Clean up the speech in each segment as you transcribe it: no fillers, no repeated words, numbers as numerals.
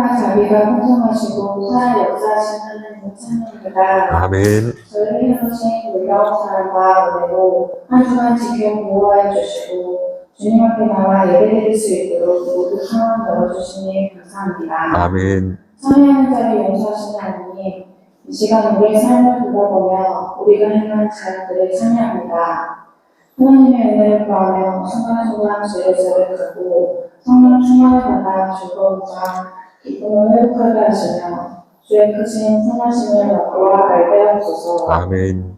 사랑과 자비가 풍성하시고 살아 역사하신 하나님을 찬양합니다. 아멘. 저희를 향하신 놀라운 사랑과 은혜로 한 주간 지켜 보호하여 주시고 주님 앞에 나와 예배드릴 수 있도록 모두 상황 열어주시니 감사합니다. 아멘. 참여하는 자를 용서하시는 하나님, 이 시간 우리의 삶을 돌아보며 우리가 행한 자들을 찬양합니다. 하나님의 은혜를 구하며 순간순간 죄를 자백하고 성령 충만을 받아 즐거움과 기쁨을 회복하게 하시며 주의 크신 선하심을 맛보아 알게 하옵소서. 아멘.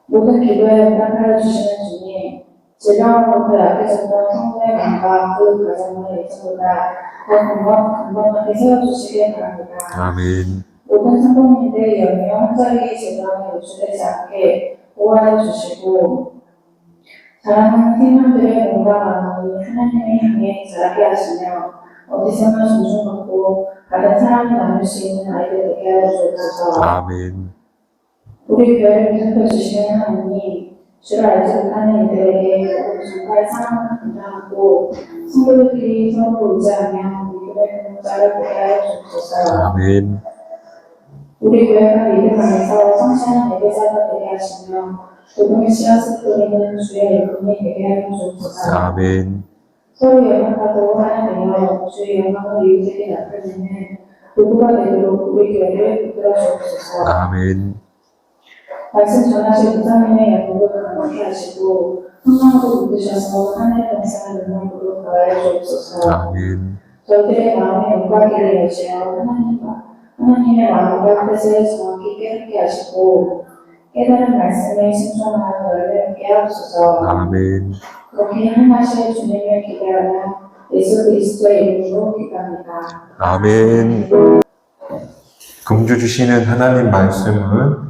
모든 기도에 응답하여 주시는 주님, 질병으로부터 약해졌던 성도의 마음과 그 가정을 이제보다 더 건강하게 세워주시길 바랍니다. 아멘. 모든 성도님들의 영역 한자리 질병에 노출되지 않게 보호하여 주시고 자라는 생명들의 몸과 마음이 하나님을 향해 자라게 하시며 어디서나 존중받고 다른 사람이 나눌 수 있는 아이들 되게 하여 주옵소서. 아멘. 우리 교회를 보살펴 주시는 하나님, 주를 알지 못하는 이들에게 전파의 사랑을 분장하고 성도들끼리 서로 의지하며 우리 교회 공동체를 보게 하여 주옵소서. 아멘. 우리 교회가 믿음 안에서 성실한 예배자가 되게 하시며 복음의 씨앗을 뿌리는 주의 일꾼이 되게 하여 주옵소서. 아멘. 서로 연합하고 하나 되어 주의 영광을 이웃에게 나타내는 도구가 되도록 우리 교회를 이끌어 주옵소서. 아멘. 말씀 전하실 부사님의 약속을 강하게 하시고 성령으로 붙드셔서 하늘의 영상을 능력으로 더하여 주옵소서. 아멘. 저희들의 마음의 영광기를 여시어 하나님의 마음과 뜻을 정확히 깨닫게 하시고 깨달은 말씀에 순종하여 열매롭게 하옵소서. 아멘. 그렇게 행하실 주님을 기대하며 예수 그리스도의 이름으로 기도합니다. 아멘. 금주 주시는 하나님 말씀은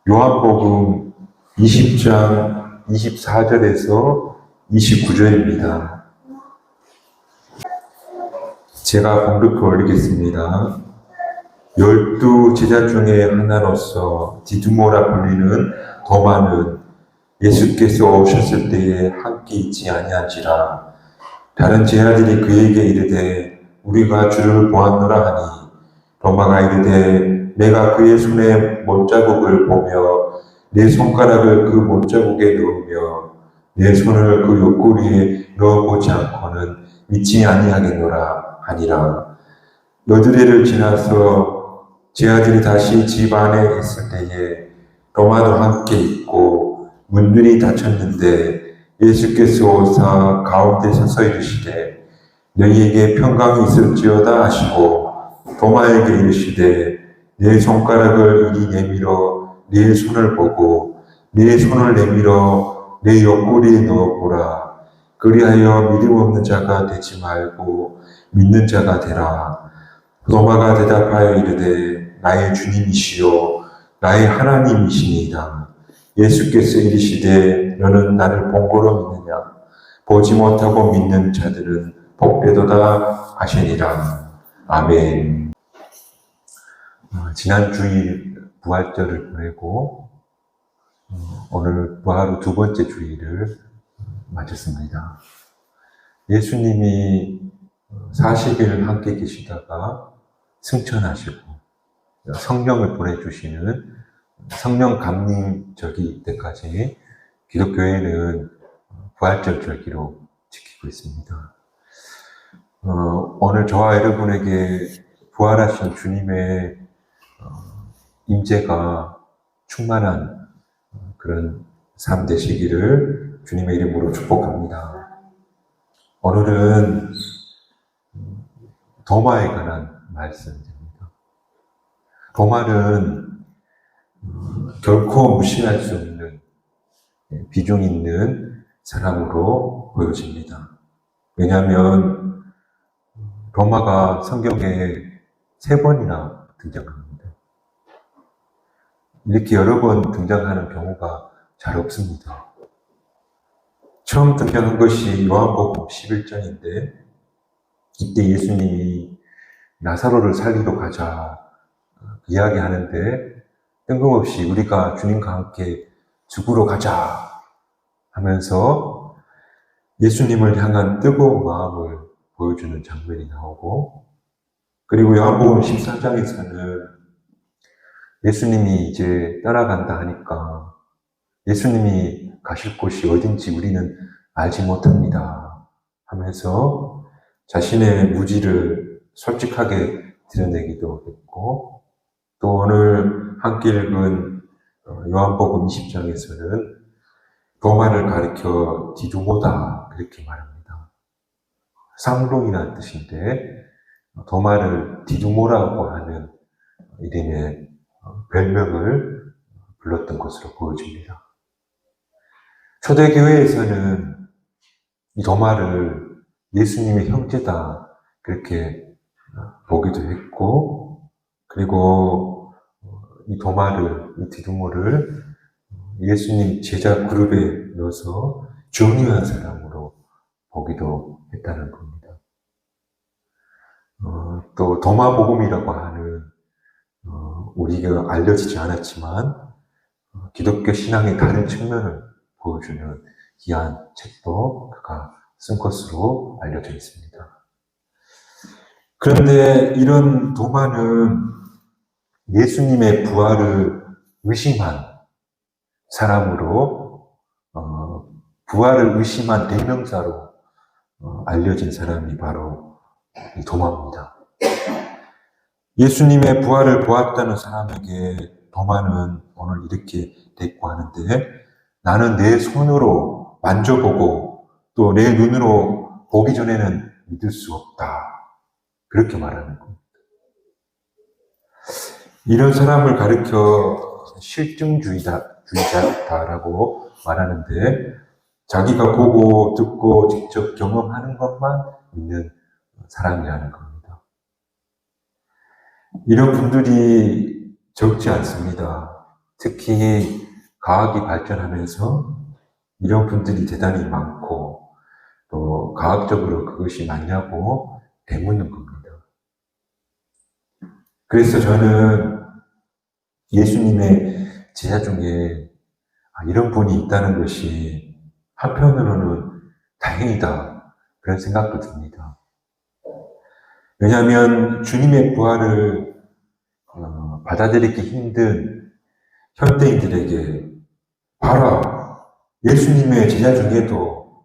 요한복음 20장 24절에서 29절입니다. 제가 봉독해 올리겠습니다. 12 제자 중에 하나로서 디두모라 불리는 도마는 예수께서 오셨을 때에 함께 있지 아니한지라. 다른 제자들이 그에게 이르되 우리가 주를 보았노라 하니 도마가 이르되 내가 그의 손에 못자국을 보며 내 손가락을 그 못자국에 넣으며 내 손을 그 옆구리에 넣어보지 않고는 믿지 아니하겠노라 하니라. 여드레를 지나서 제자들이 다시 집 안에 있을 때에 도마도 함께 있고 문들이 닫혔는데 예수께서 오사 가운데 서서 이르시되 너희에게 평강이 있을지어다 하시고 도마에게 이르시되 내 손가락을 이리 내밀어 내 손을 보고 내 손을 내밀어 내 옆구리에 넣어보라. 그리하여 믿음 없는 자가 되지 말고 믿는 자가 되라. 도마가 대답하여 이르되 나의 주님이시요 나의 하나님이시니이다. 예수께서 이르시되 너는 나를 본고로 믿느냐? 보지 못하고 믿는 자들은 복되도다 하시니라. 아멘. 지난 주일 부활절을 보내고 오늘 부활 후 두 번째 주일을 맞았습니다. 예수님이 40일 함께 계시다가 승천하시고 성령을 보내주시는 성령 감림절기 때까지 기독교회는 부활절 절기로 지키고 있습니다. 오늘 저와 여러분에게 부활하신 주님의 임재가 충만한 그런 삶 되시기를 주님의 이름으로 축복합니다. 오늘은 도마에 관한 말씀입니다. 도마는 결코 무시할 수 없는 비중 있는 사람으로 보여집니다. 왜냐하면 도마가 성경에 3번이나 등장합니다. 이렇게 여러 번 등장하는 경우가 잘 없습니다. 처음 등장한 것이 요한복음 11장인데 이때 예수님이 나사로를 살리러 가자 이야기하는데 뜬금없이 우리가 주님과 함께 죽으러 가자 하면서 예수님을 향한 뜨거운 마음을 보여주는 장면이 나오고 그리고 요한복음 14장에서는 예수님이 이제 떠나간다 하니까 예수님이 가실 곳이 어딘지 우리는 알지 못합니다 하면서 자신의 무지를 솔직하게 드러내기도 했고, 또 오늘 함께 읽은 요한복음 20장에서는 도마를 가리켜 디두모다 그렇게 말합니다. 쌍둥이라는 뜻인데 도마를 디두모라고 하는 이름의 별명을 불렀던 것으로 보여집니다. 초대교회에서는 이 도마를 예수님의 형제다 그렇게 보기도 했고, 그리고 이 도마를, 이 디두모를 예수님 제자 그룹에 넣어서 중요한 사람으로 보기도 했다는 겁니다. 또 도마복음이라고 하는 우리가 알려지지 않았지만 기독교 신앙의 다른 측면을 보여주는 귀한 책도 그가 쓴 것으로 알려져 있습니다. 그런데 이런 도마는 예수님의 부활을 의심한 사람으로, 부활을 의심한 대명사로 알려진 사람이 바로 이 도마입니다. 예수님의 부활을 보았다는 사람에게 도마는 오늘 이렇게 대꾸하는데, 나는 내 손으로 만져보고 또 내 눈으로 보기 전에는 믿을 수 없다. 그렇게 말하는 겁니다. 이런 사람을 가리켜 실증주의자다라고 말하는데, 자기가 보고 듣고 직접 경험하는 것만 믿는 사람이라는 겁니다. 이런 분들이 적지 않습니다. 특히 과학이 발전하면서 이런 분들이 대단히 많고, 또 과학적으로 그것이 맞냐고 되묻는 겁니다. 그래서 저는 예수님의 제자 중에 이런 분이 있다는 것이 한편으로는 다행이다, 그런 생각도 듭니다. 왜냐하면 주님의 부활을 받아들이기 힘든 현대인들에게 봐라, 예수님의 제자 중에도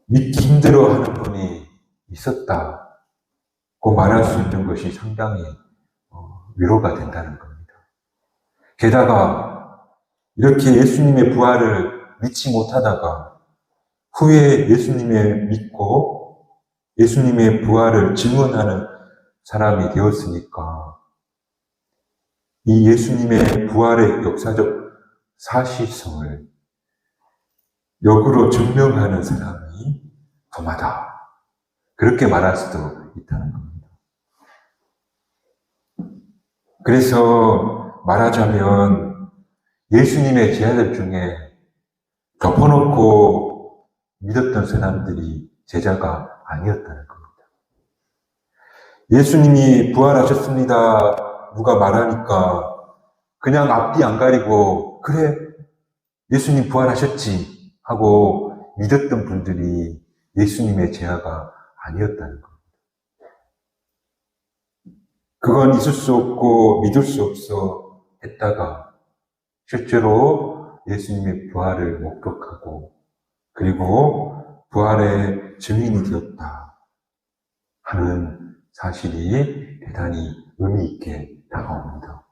믿기 힘들어하는 분이 있었다고 말할 수 있는 것이 상당히 위로가 된다는 겁니다. 게다가 이렇게 예수님의 부활을 믿지 못하다가 후에 예수님의 믿고 예수님의 부활을 증언하는 사람이 되었으니까 이 예수님의 부활의 역사적 사실성을 역으로 증명하는 사람이 도마다, 그렇게 말할 수도 있다는 겁니다. 그래서 말하자면 예수님의 제자들 중에 덮어놓고 믿었던 사람들이 제자가 아니었다는 겁니다. 예수님이 부활하셨습니다, 누가 말하니까 그냥 앞뒤 안 가리고 그래, 예수님 부활하셨지 하고 믿었던 분들이 예수님의 제자가 아니었다는 겁니다. 그건 있을 수 없고 믿을 수 없어 했다가 실제로 예수님의 부활을 목격하고 그리고 부활의 증인이 되었다 하는 사실이 대단히 의미 있게 다가옵니다.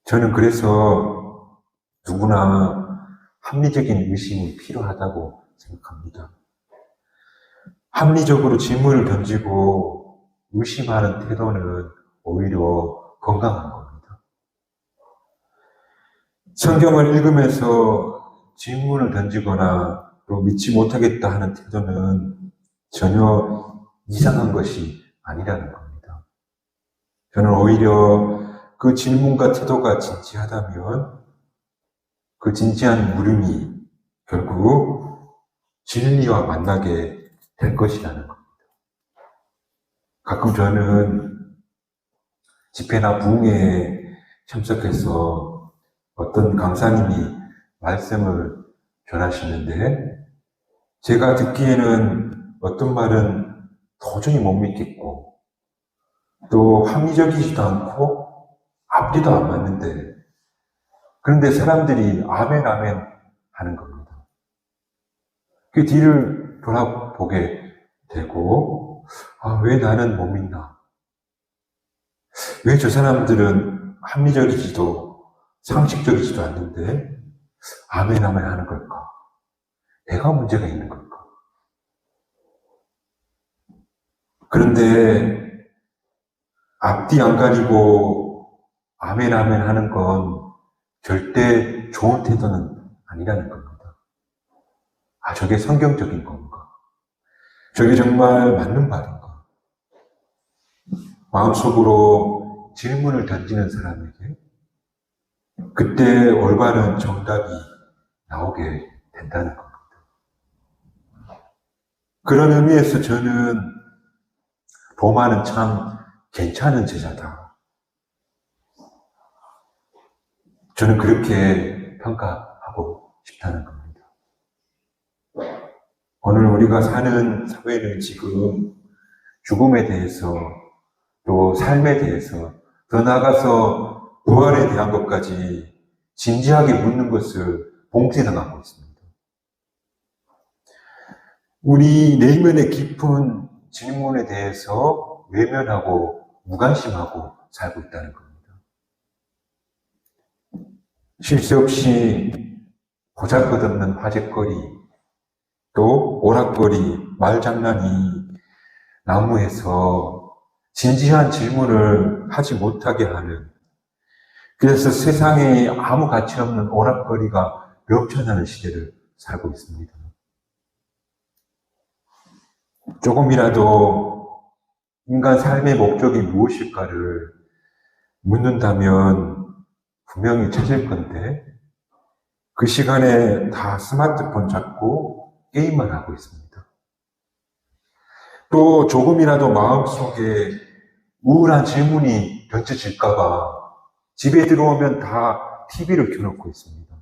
저는 그래서 누구나 합리적인 의심이 필요하다고 생각합니다. 합리적으로 질문을 던지고 의심하는 태도는 오히려 건강한 겁니다. 성경을 읽으면서 질문을 던지거나 또 믿지 못하겠다 하는 태도는 전혀 이상한 것이 아니라는 겁니다. 저는 오히려 그 질문과 태도가 진지하다면 그 진지한 물음이 결국 진리와 만나게 될 것이라는 겁니다. 가끔 저는 집회나 부흥회에 참석해서 어떤 강사님이 말씀을 전하시는데 제가 듣기에는 어떤 말은 도저히 못 믿겠고, 또 합리적이지도 않고, 앞뒤도 안 맞는데, 그런데 사람들이 아멘, 아멘 하는 겁니다. 그 뒤를 돌아보게 되고, 왜 나는 못 믿나? 왜 저 사람들은 합리적이지도 상식적이지도 않는데, 아멘, 아멘 하는 걸까? 내가 문제가 있는 걸까? 그런데 앞뒤 안 가리고 아멘, 아멘 하는 건 절대 좋은 태도는 아니라는 겁니다. 저게 성경적인 건가? 저게 정말 맞는 말인가? 마음속으로 질문을 던지는 사람에게 그때 올바른 정답이 나오게 된다는 겁니다. 그런 의미에서 저는 도마는 참 괜찮은 제자다. 저는 그렇게 평가하고 싶다는 겁니다. 오늘 우리가 사는 사회는 지금 죽음에 대해서 또 삶에 대해서 더 나아가서 부활에 대한 것까지 진지하게 묻는 것을 봉쇄당하고 있습니다. 우리 내면의 깊은 질문에 대해서 외면하고 무관심하고 살고 있다는 겁니다. 쉴 새 없이 보잘것없는 화제거리, 또 오락거리, 말장난이 나무에서 진지한 질문을 하지 못하게 하는, 그래서 세상에 아무 가치 없는 오락거리가 넘쳐나는 시대를 살고 있습니다. 조금이라도 인간 삶의 목적이 무엇일까를 묻는다면 분명히 찾을 건데, 그 시간에 다 스마트폰 잡고 게임만 하고 있습니다. 또 조금이라도 마음속에 우울한 질문이 던져질까봐 집에 들어오면 다 TV를 켜놓고 있습니다.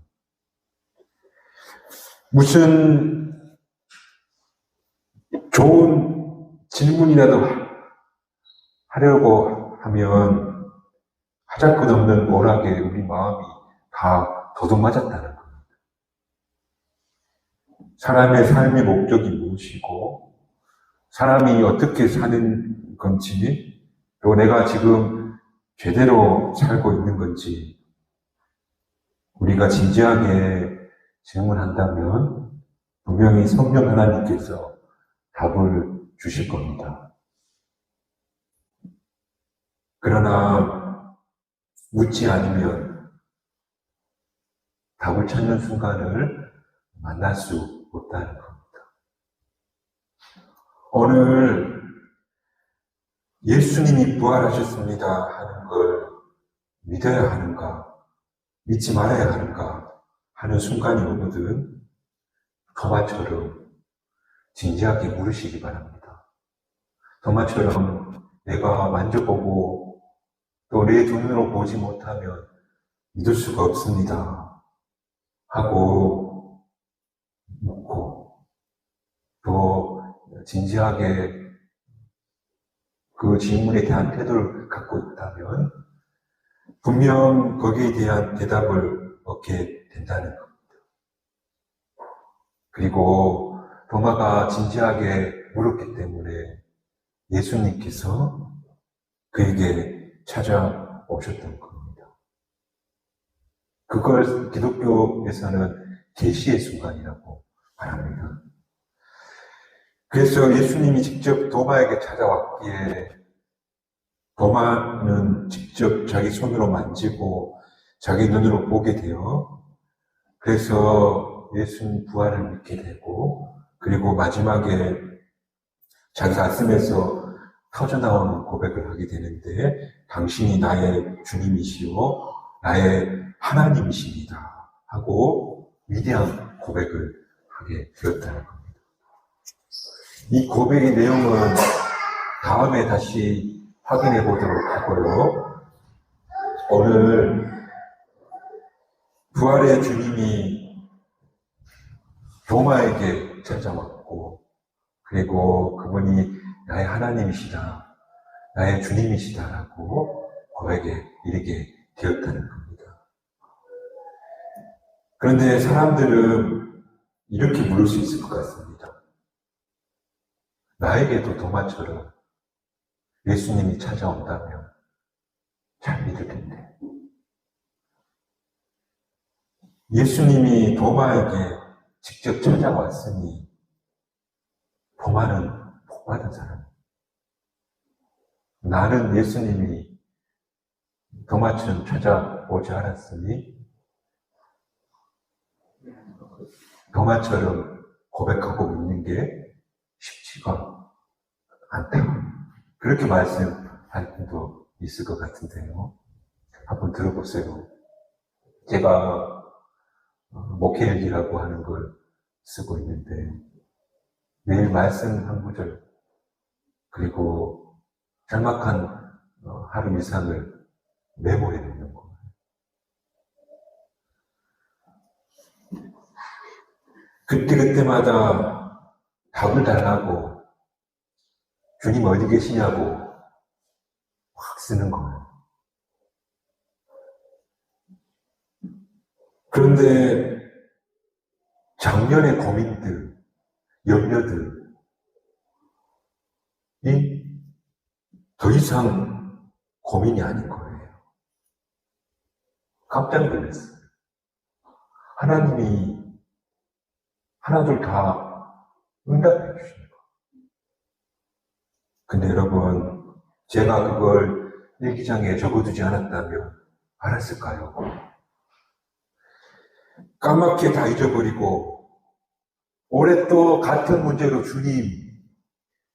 무슨 좋은 질문이라도 하려고 하면 하잘것없는 오락에 우리 마음이 다 도둑맞았다는 겁니다. 사람의 삶의 목적이 무엇이고 사람이 어떻게 사는 건지, 또 내가 지금 제대로 살고 있는 건지 우리가 진지하게 질문한다면 분명히 성령 하나님께서 답을 주실 겁니다. 그러나 묻지 않으면 답을 찾는 순간을 만날 수 없다는 겁니다. 오늘 예수님이 부활하셨습니다 하는 걸 믿어야 하는가, 믿지 말아야 하는가 하는 순간이 오거든 도마처럼 진지하게 물으시기 바랍니다. 도마처럼 내가 만져보고 또 내 눈으로 보지 못하면 믿을 수가 없습니다 하고 묻고, 또 진지하게 그 질문에 대한 태도를 갖고 있다면 분명 거기에 대한 대답을 얻게 된다는 겁니다. 그리고 도마가 진지하게 물었기 때문에 예수님께서 그에게 찾아오셨던 겁니다. 그걸 기독교에서는 계시의 순간이라고 말합니다. 그래서 예수님이 직접 도마에게 찾아왔기에 도마는 직접 자기 손으로 만지고 자기 눈으로 보게 되어, 그래서 예수님 부활을 믿게 되고, 그리고 마지막에 자기 가슴에서 터져나오는 고백을 하게 되는데, 당신이 나의 주님이시요 나의 하나님이십니다 하고 위대한 고백을 하게 되었다는 겁니다. 이 고백의 내용은 다음에 다시 확인해 보도록 하고요. 오늘 부활의 주님이 도마에게 찾아왔고, 그리고 그분이 나의 하나님이시다, 나의 주님이시다라고 고백에 이르게 되었다는 겁니다. 그런데 사람들은 이렇게 물을 수 있을 것 같습니다. 나에게도 도마처럼 예수님이 찾아온다면 잘 믿을 텐데. 예수님이 도마에게 직접 찾아왔으니 도마는 복받은 사람. 나는 예수님이 도마처럼 찾아오지 않았으니 도마처럼 고백하고 있는 게 쉽지가 않다. 그렇게 말씀할 분도 있을 것 같은데요. 한번 들어보세요. 제가 목회일기라고 하는 걸 쓰고 있는데 매일 말씀 한 구절 그리고 짤막한 하루 일상을 메모해 놓는 거예요. 그때마다 답을 달라고 주님 어디 계시냐고 확 쓰는 거예요. 그런데 작년의 고민들, 염려들이 더 이상 고민이 아닌 거예요. 깜짝 놀랐어요. 하나님이 하나둘 다 응답해 주시는 거예요. 근데 여러분, 제가 그걸 일기장에 적어두지 않았다면 알았을까요? 까맣게 다 잊어버리고 올해 또 같은 문제로 주님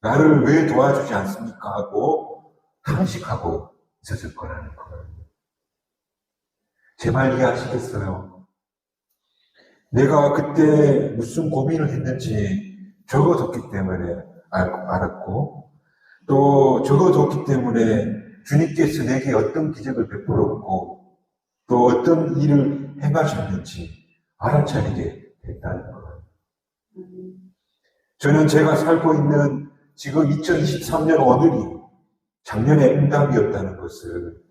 나를 왜 도와주지 않습니까? 하고 탄식하고 있었을 거라는 거예요. 제 말 이해하시겠어요? 내가 그때 무슨 고민을 했는지 적어뒀기 때문에 알았고 또 적어뒀기 때문에 주님께서 내게 어떤 기적을 베풀었고 또 어떤 일을 행하셨는지 알아차리게 됐다는 거예요. 저는 제가 살고 있는 지금 2023년 오늘이 작년의 응답이었다는 것을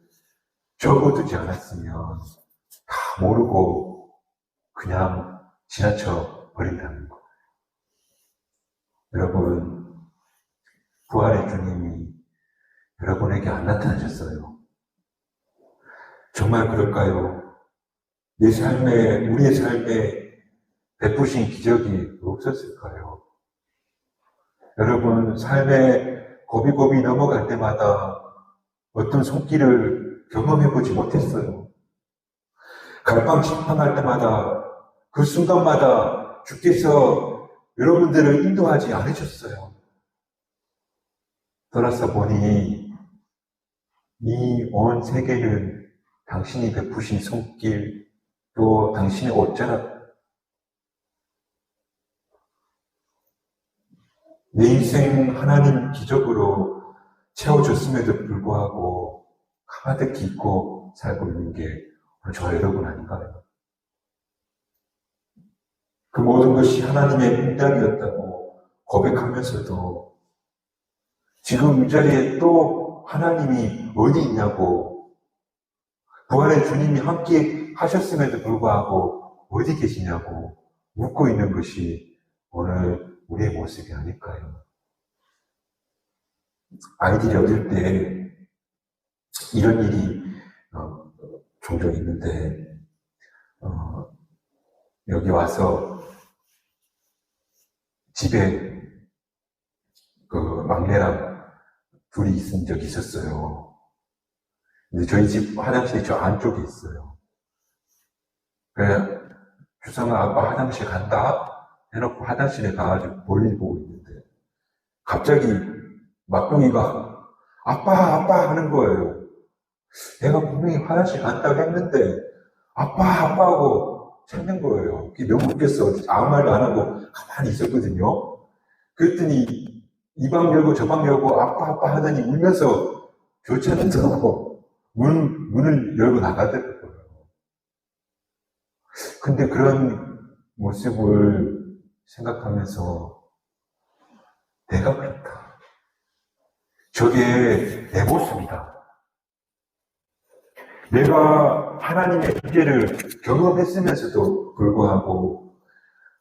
적어두지 않았으면 다 모르고 그냥 지나쳐 버린다는 거예요. 여러분, 부활의 주님이 여러분에게 안 나타나셨어요. 정말 그럴까요? 내 삶에, 우리의 삶에 베푸신 기적이 없었을까요? 여러분, 삶에 고비고비 넘어갈 때마다 어떤 손길을 경험해보지 못했어요. 갈팡질팡할 때마다 그 순간마다 주께서 여러분들을 인도하지 않으셨어요. 돌아서 보니 이 온 세계는 당신이 베푸신 손길 또 당신의 옷자락 내 인생 하나님 기적으로 채워줬음에도 불구하고 가득히 잊고 살고 있는 게 저와 여러분 아닌가요? 그 모든 것이 하나님의 응답이었다고 고백하면서도 지금 이 자리에 또 하나님이 어디 있냐고 부활의 주님이 함께 하셨음에도 불구하고 어디 계시냐고 묻고 있는 것이 오늘 우리의 모습이 아닐까요? 아이들이 어릴 때 이런 일이 종종 있는데 여기 와서 집에 그 막내랑 둘이 있은 적이 있었어요. 근데 저희 집 화장실이 저 안쪽에 있어요. 그래, 주성아 아빠 화장실 간다 해놓고 화장실에 가가지고 볼일 보고 있는데 갑자기 막둥이가 아빠 하는 거예요. 내가 분명히 화장실 간다고 했는데 아빠 하고 찾는 거예요. 그게 너무 웃겼어. 아무 말도 안 하고 가만히 있었거든요. 그랬더니 이 방 열고 저 방 열고 아빠 하더니 울면서 교차는 들어가고 문을 열고 나가더라고요. 근데 그런 모습을 생각하면서 내가 그렇다. 저게 내 모습이다. 내가 하나님의 임재를 경험했으면서도 불구하고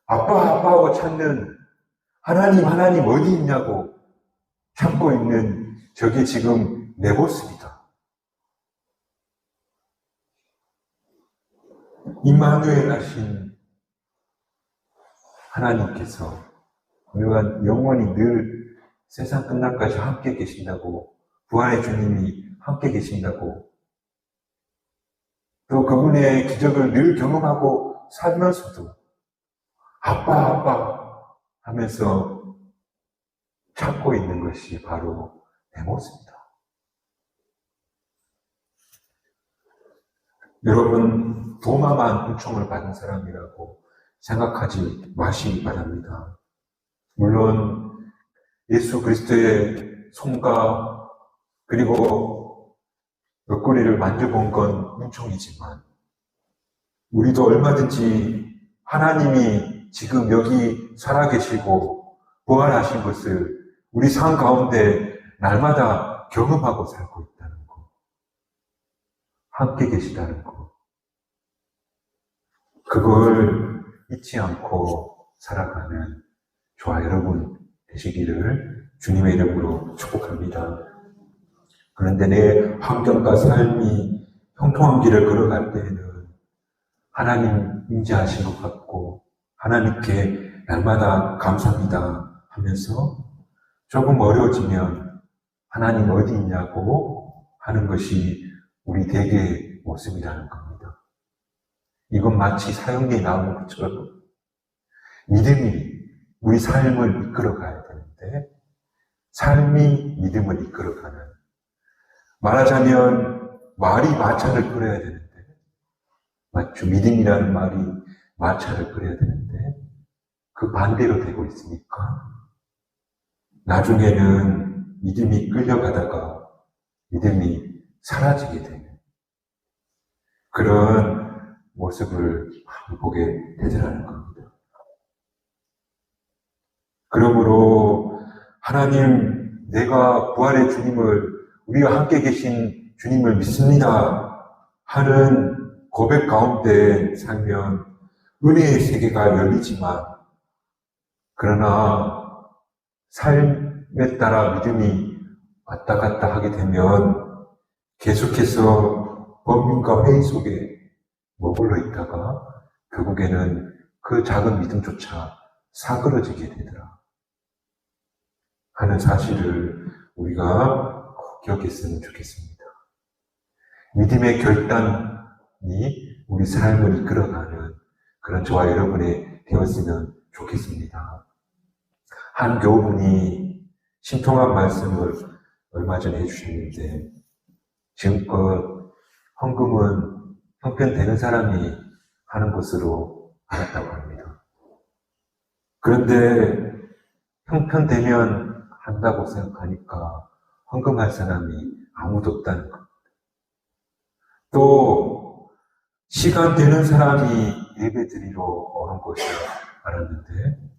아빠 하고 찾는 하나님 어디 있냐고 찾고 있는 저게 지금 내 모습이다. 임마누엘 하신 하나님께서 우리가 영원히 늘 세상 끝날까지 함께 계신다고, 부활의 주님이 함께 계신다고, 또 그분의 기적을 늘 경험하고 살면서도 아빠 하면서 찾고 있는 것이 바로 내 모습이다. 여러분, 도마만 은총을 받은 사람이라고 생각하지 마시기 바랍니다. 물론 예수 그리스도의 손과 그리고 옆구리를 만져본 건 은총이지만 우리도 얼마든지 하나님이 지금 여기 살아계시고 부활하신 것을 우리 삶 가운데 날마다 경험하고 살고 있다는 것, 함께 계시다는 것, 그걸 잊지 않고 살아가는 저와 여러분 되시기를 주님의 이름으로 축복합니다. 그런데 내 환경과 삶이 형통한 길을 걸어갈 때에는 하나님 임재하신 것 같고 하나님께 날마다 감사합니다 하면서 조금 어려워지면 하나님 어디 있냐고 하는 것이 우리 대개의 모습이라는 겁니다. 이건 마치 사형리에 나오는 것처럼 믿음이 우리 삶을 이끌어가야 되는데 삶이 믿음을 이끌어가는, 말하자면 말이 마차를 끌어야 되는데 맞죠? 믿음이라는 말이 마차를 끌어야 되는데 그 반대로 되고 있으니까 나중에는 믿음이 끌려가다가 믿음이 사라지게 되는 그런 모습을 많이 보게 되더라는 겁니다. 그러므로 하나님, 내가 부활의 주님을, 우리와 함께 계신 주님을 믿습니다 하는 고백 가운데 살면 은혜의 세계가 열리지만, 그러나 삶에 따라 믿음이 왔다 갔다 하게 되면 계속해서 범민과 회의 속에 머물러 있다가 결국에는 그 작은 믿음조차 사그러지게 되더라 하는 사실을 우리가 꼭 기억했으면 좋겠습니다. 믿음의 결단이 우리 삶을 이끌어가는 그런 저와 여러분이 되었으면 좋겠습니다. 한 교우분이 신통한 말씀을 얼마 전에 해주셨는데, 지금껏 헌금은 형편되는 사람이 하는 것으로 알았다고 합니다. 그런데 형편되면 한다고 생각하니까 헌금할 사람이 아무도 없다는 겁니다. 또 시간 되는 사람이 예배 드리러 오는 것을 알았는데,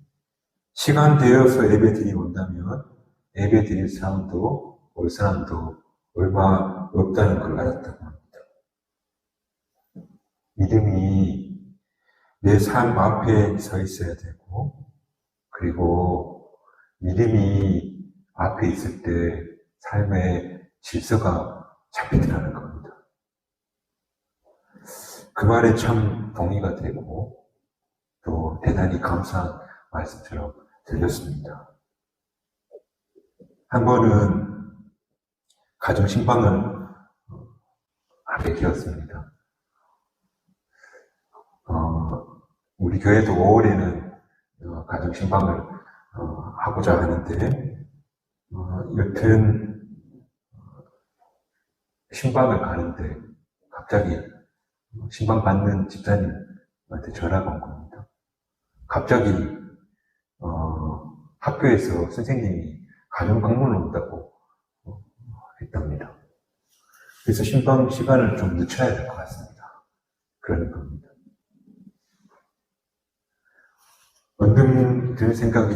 시간 되어서 예배 드리러 온다면 예배 드릴 사람도 올 사람도 얼마 없다는 걸 알았다고 합니다. 믿음이 내 삶 앞에 서 있어야 되고, 그리고 믿음이 앞에 있을 때 삶의 질서가 잡히더라는 겁니다. 그 말에 참 동의가 되고 또 대단히 감사한 말씀처럼 들렸습니다. 한 번은 가정신방을 하게 되었습니다. 우리 교회도 5월에는 가정신방을 하고자 하는데, 여튼 신방을 가는데 갑자기 신방 받는 집사님한테 전화가 온 겁니다. 갑자기 학교에서 선생님이 가정 방문을 온다고 했답니다. 그래서 신방 시간을 좀 늦춰야 될 것 같습니다. 그러는 겁니다. 언뜻 드는 생각이,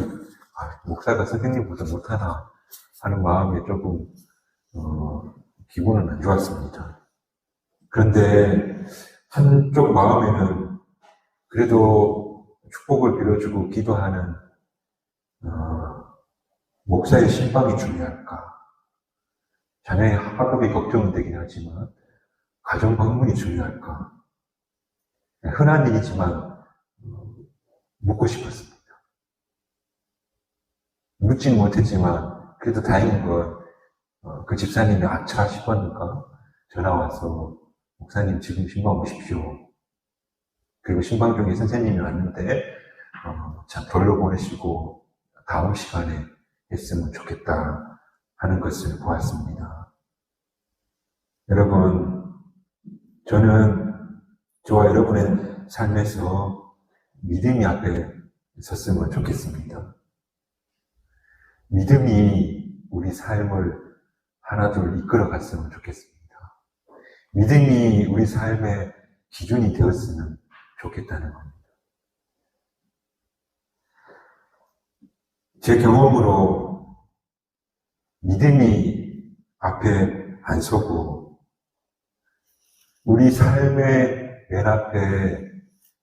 목사가 선생님보다 못하나 하는 마음에 조금 기분은 안 좋았습니다. 그런데 한쪽 마음에는 그래도 축복을 빌어주고 기도하는 목사의 신방이 중요할까? 자녀의 학업이 걱정은 되긴 하지만 가정 방문이 중요할까? 흔한 일이지만 묻고 싶었습니다. 묻지는 못했지만 그래도 다행인 건 그 집사님이 아차 싶었는가 전화 와서 목사님 지금 신방 오십시오. 그리고 신방 중에 선생님이 왔는데 참 돌려보내시고 다음 시간에 했으면 좋겠다 하는 것을 보았습니다. 여러분, 저는 저와 여러분의 삶에서 믿음이 앞에 섰으면 좋겠습니다. 믿음이 우리 삶을 하나둘 이끌어 갔으면 좋겠습니다. 믿음이 우리 삶의 기준이 되었으면 좋겠다는 겁니다. 제 경험으로 믿음이 앞에 안 서고 우리 삶의 맨 앞에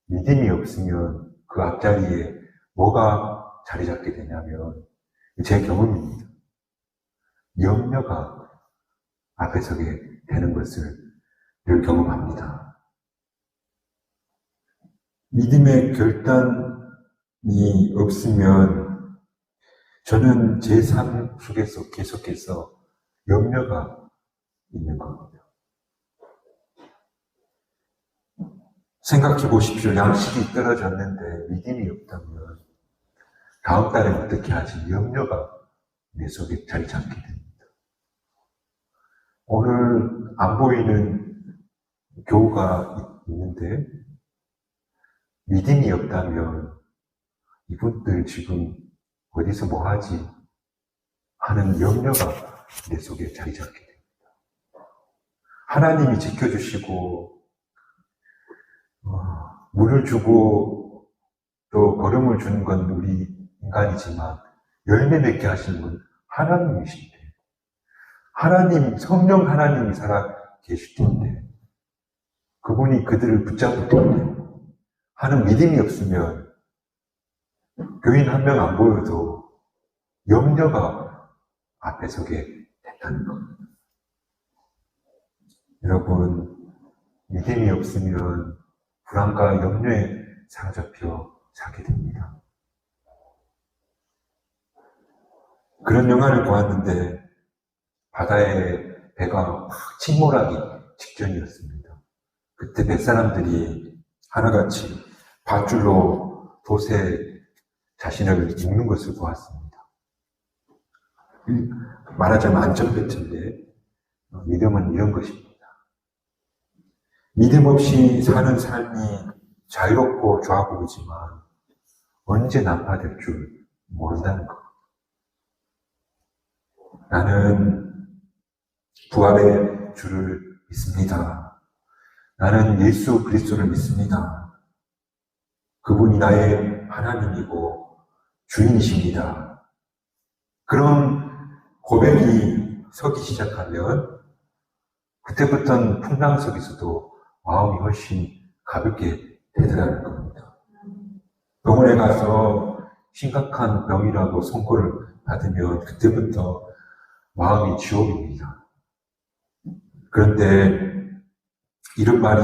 믿음이 없으면 그 앞자리에 뭐가 자리 잡게 되냐면 제 경험입니다. 염려가 앞에 서게 되는 것을 늘 경험합니다. 믿음의 결단이 없으면 저는 제 삶 속에서 계속해서 염려가 있는 겁니다. 생각해 보십시오. 양식이 떨어졌는데 믿음이 없다면 다음 달에 어떻게 하지? 염려가 내 속에 자리 잡게 됩니다. 오늘 안 보이는 교우가 있는데 믿음이 없다면 이분들 지금 어디서 뭐 하지? 하는 염려가 내 속에 자리 잡게 됩니다. 하나님이 지켜주시고 물을 주고 또 걸음을 주는 건 우리 인간이지만 열매 맺게 하시는 건 하나님이신데 하나님, 성령 하나님이 살아 계실 텐데 그분이 그들을 붙잡을 텐데 하는 믿음이 없으면 교인 한 명 안 보여도 염려가 앞에 서게 된다는 겁니다. 여러분, 믿음이 없으면 불안과 염려에 사로잡혀 살게 됩니다. 그런 영화를 보았는데 바다에 배가 확 침몰하기 직전이었습니다. 그때 뱃사람들이 하나같이 밧줄로 돛에 자신을 묶는 것을 보았습니다. 말하자면 안전벨트인데 믿음은 이런 것입니다. 믿음 없이 사는 삶이 자유롭고 좋아 보이지만 언제 난파될 줄 모른다는 것. 나는 부활의 주를 믿습니다. 나는 예수 그리스도를 믿습니다. 그분이 나의 하나님이고 주인이십니다. 그런 고백이 서기 시작하면 그때부터는 풍랑 속에서도 마음이 훨씬 가볍게 되더라는 겁니다. 병원에 가서 심각한 병이라고 선고를 받으면 그때부터 마음이 지옥입니다. 그런데 이런 말이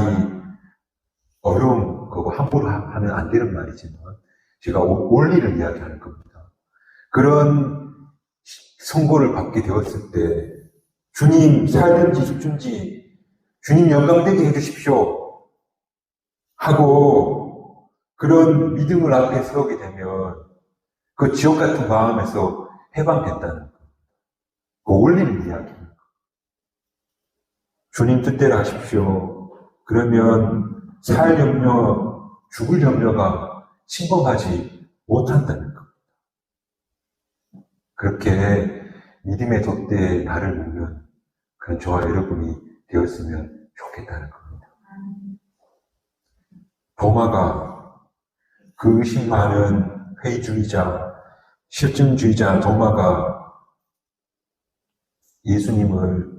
어려운 거고 함부로 하면 안 되는 말이지만 제가 원리를 이야기하는 겁니다. 그런 선고를 받게 되었을 때 주님 살든지 죽든지 주님 영광되게 해주십시오 하고 그런 믿음을 앞에 서게 되면 그 지옥 같은 마음에서 해방된다는 거. 그 원리를 이야기합니다. 주님 뜻대로 하십시오. 그러면 살 염려, 죽을 염려가 침범하지 못한다는 것. 그렇게 믿음의 돛대에 나를 묶는 그런 저와 여러분이 되었으면 좋겠다는 겁니다. 도마가 그 의심 많은 회의주의자, 실증주의자 도마가 예수님을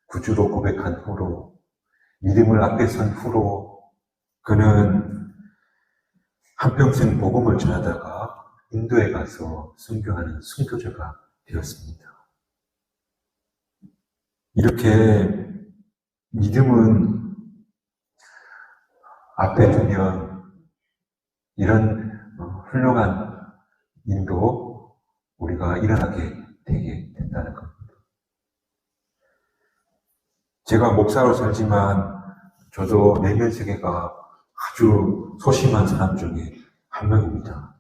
구주로 고백한 후로, 믿음을 앞에 선 후로 그는 한평생 복음을 전하다가 인도에 가서 순교하는 순교자가 되었습니다. 이렇게 믿음은 앞에 두면 이런 훌륭한 일도 우리가 일어나게 되게 된다는 겁니다. 제가 목사로 살지만 저도 내면 세계가 아주 소심한 사람 중에 한 명입니다.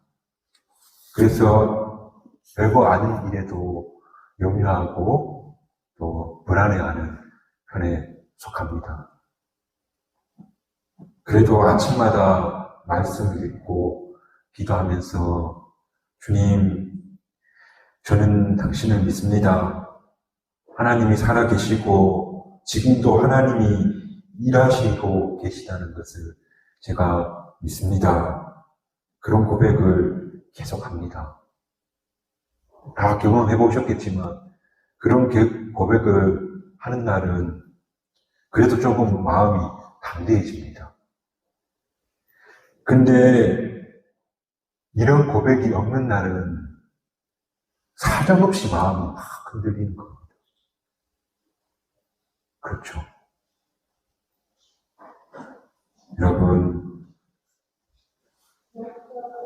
그래서 별거 아닌 일에도 염려하고 또 불안해하는 편에 속합니다. 그래도 아침마다 말씀을 읽고 기도하면서 주님, 저는 당신을 믿습니다. 하나님이 살아계시고 지금도 하나님이 일하시고 계시다는 것을 제가 믿습니다. 그런 고백을 계속합니다. 다 경험해 보셨겠지만 그런 고백을 하는 날은 그래도 조금 마음이 담대해집니다. 근데 이런 고백이 없는 날은 사정없이 마음이 막 흔들리는 겁니다. 그렇죠. 여러분,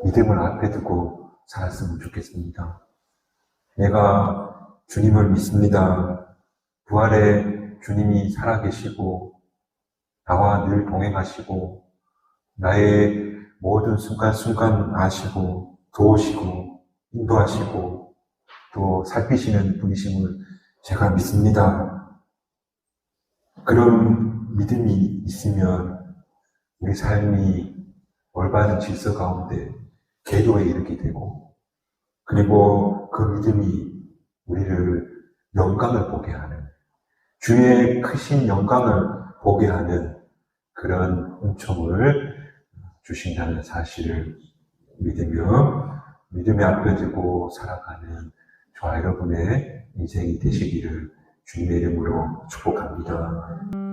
믿음을 앞에 두고 살았으면 좋겠습니다. 내가 주님을 믿습니다. 부활에 주님이 살아계시고 나와 늘 동행하시고 나의 모든 순간순간 아시고 도우시고 인도하시고 또 살피시는 분이심을 제가 믿습니다. 그런 믿음이 있으면 우리 삶이 올바른 질서 가운데 궤도에 이르게 되고 그리고 그 믿음이 우리를 영광을 보게 하는 주의 크신 영광을 보게 하는 그런 은총을 주신다는 사실을 믿으며 믿음에 앞에 두고 살아가는 저와 여러분의 인생이 되시기를 주님의 이름으로 축복합니다.